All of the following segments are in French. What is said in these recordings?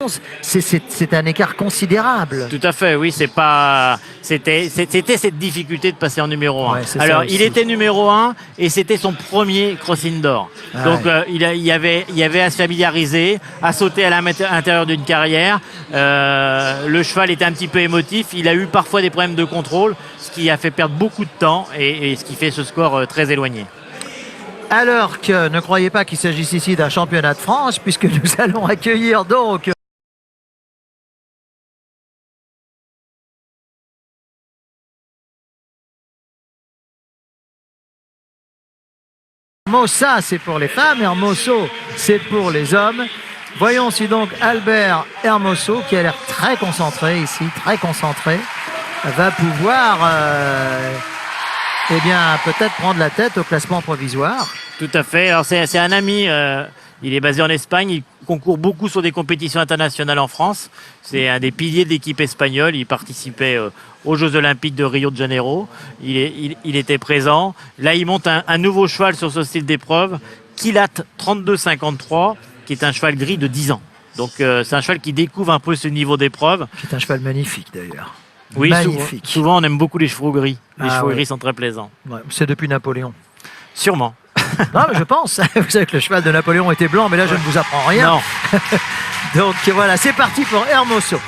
11, c'est un écart considérable. Tout à fait, oui, c'était cette difficulté de passer en numéro 1. Ouais, alors, il était numéro 1 et c'était son premier cross indoor. Donc, il y avait à se familiariser, à sauter à l'intérieur d'une carrière. Le cheval était un petit peu émotif. Il a eu parfois des problèmes de contrôle, ce qui a fait perdre beaucoup de temps et ce qui fait ce score très éloigné. Alors que ne croyez pas qu'il s'agisse ici d'un championnat de France, puisque nous allons accueillir donc Hermosa, c'est pour les femmes, Hermoso, c'est pour les hommes. Voyons si donc Albert Hermoso, qui a l'air très concentré ici, très concentré, va pouvoir peut-être prendre la tête au classement provisoire. Tout à fait. Alors c'est un ami, il est basé en Espagne, il concourt beaucoup sur des compétitions internationales en France. C'est un des piliers de l'équipe espagnole. Il participait aux Jeux Olympiques de Rio de Janeiro. Il était présent. Là, il monte un nouveau cheval sur ce style d'épreuve, Kilat 3253, qui est un cheval gris de 10 ans. Donc c'est un cheval qui découvre un peu ce niveau d'épreuve. C'est un cheval magnifique d'ailleurs. Oui, magnifique. Souvent on aime beaucoup les chevaux gris. Les chevaux gris sont très plaisants. Ouais, c'est depuis Napoléon. Sûrement. Non, mais je pense. Vous savez que le cheval de Napoléon était blanc, mais là je ne vous apprends rien. Non. Donc voilà, c'est parti pour Hermoso.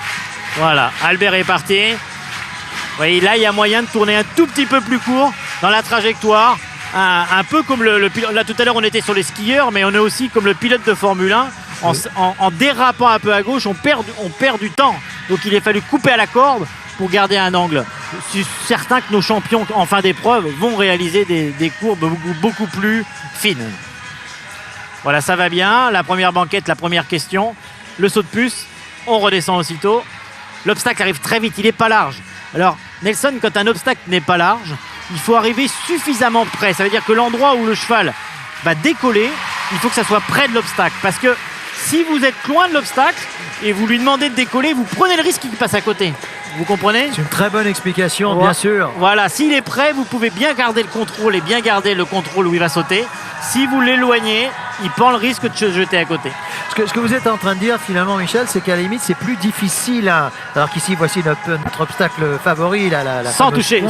Voilà, Albert est parti. Oui, là il y a moyen de tourner un tout petit peu plus court dans la trajectoire. Un peu comme le pilote. Là tout à l'heure on était sur les skieurs, mais on est aussi comme le pilote de Formule 1. En dérapant un peu à gauche, on perd du temps. Donc il a fallu couper à la corde pour garder un angle. Je suis certain que nos champions en fin d'épreuve vont réaliser des courbes beaucoup plus fines. Voilà, ça va bien. La première banquette, la première question. Le saut de puce, on redescend aussitôt. L'obstacle arrive très vite, il n'est pas large. Alors, Nelson, quand un obstacle n'est pas large, il faut arriver suffisamment près. Ça veut dire que l'endroit où le cheval va décoller, il faut que ça soit près de l'obstacle. Parce que si vous êtes loin de l'obstacle et vous lui demandez de décoller, vous prenez le risque qu'il passe à côté. Vous comprenez? C'est une très bonne explication, bien sûr. Voilà, s'il est prêt, vous pouvez bien garder le contrôle et bien garder le contrôle où il va sauter. Si vous l'éloignez, il prend le risque de se jeter à côté. Ce que vous êtes en train de dire finalement, Michel, c'est qu'à la limite, c'est plus difficile. Alors qu'ici, voici notre obstacle favori. Sans toucher le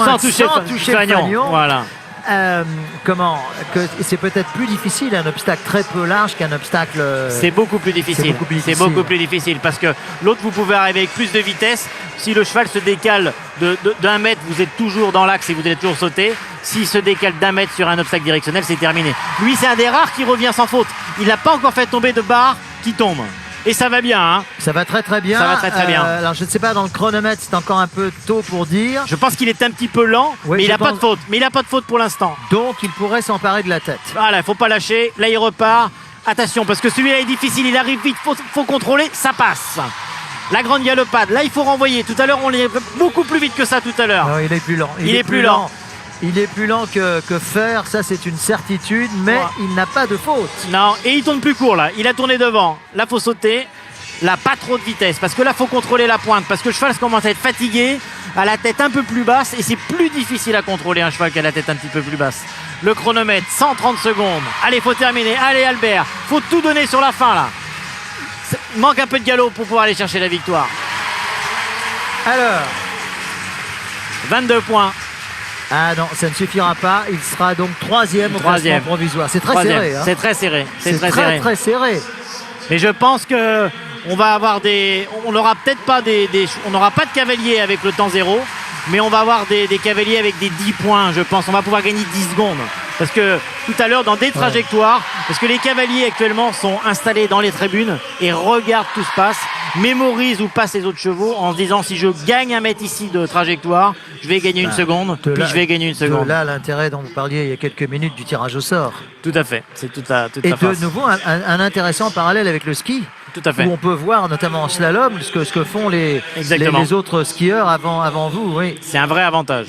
fanion. Voilà. C'est peut-être plus difficile un obstacle très peu large qu'un obstacle. C'est beaucoup plus difficile. C'est beaucoup plus difficile parce que l'autre, vous pouvez arriver avec plus de vitesse. Si le cheval se décale d'un mètre, vous êtes toujours dans l'axe et vous allez toujours sauter. S'il se décale d'un mètre sur un obstacle directionnel, c'est terminé. Lui, c'est un des rares qui revient sans faute. Il n'a pas encore fait tomber de barre qui tombe. Et ça va bien, hein. Ça va très très bien. Ça va très très bien. Alors je ne sais pas, dans le chronomètre, c'est encore un peu tôt pour dire. Je pense qu'il est un petit peu lent, mais il n'a pas de faute. Mais il n'a pas de faute pour l'instant. Donc il pourrait s'emparer de la tête. Voilà, il ne faut pas lâcher. Là, il repart. Attention, parce que celui-là est difficile. Il arrive vite. Faut contrôler. Ça passe. La grande galopade. Là, il faut renvoyer. Tout à l'heure, on est beaucoup plus vite que ça tout à l'heure. Non, il est plus lent. Il est plus lent. Il est plus lent que Fer, ça c'est une certitude, mais il n'a pas de faute. Non, et il tourne plus court là. Il a tourné devant. Là, faut sauter. Là, pas trop de vitesse, parce que là, faut contrôler la pointe, parce que le cheval commence à être fatigué, à la tête un peu plus basse, et c'est plus difficile à contrôler un cheval qui a la tête un petit peu plus basse. Le chronomètre, 130 secondes. Allez, faut terminer. Allez, Albert, faut tout donner sur la fin là. Il manque un peu de galop pour pouvoir aller chercher la victoire. Alors, 22 points. Ah non, ça ne suffira pas. Il sera donc troisième au classement provisoire. C'est très serré. Hein. C'est très serré. C'est très serré. Mais je pense que on va avoir on n'aura peut-être pas on n'aura pas de cavalier avec le temps zéro, mais on va avoir des cavaliers avec des 10 points, je pense. On va pouvoir gagner 10 secondes. Parce que tout à l'heure, dans des trajectoires, parce que les cavaliers actuellement sont installés dans les tribunes et regardent tout se passe, mémorisent où passent les autres chevaux en se disant si je gagne un mètre ici de trajectoire, je vais gagner une seconde, puis je vais gagner une seconde. Là, l'intérêt dont vous parliez il y a quelques minutes du tirage au sort. Tout à fait. C'est tout à Et de nouveau, un intéressant parallèle avec le ski. Tout à fait. Où on peut voir, notamment en slalom, ce que font les autres skieurs avant vous. Oui. C'est un vrai avantage.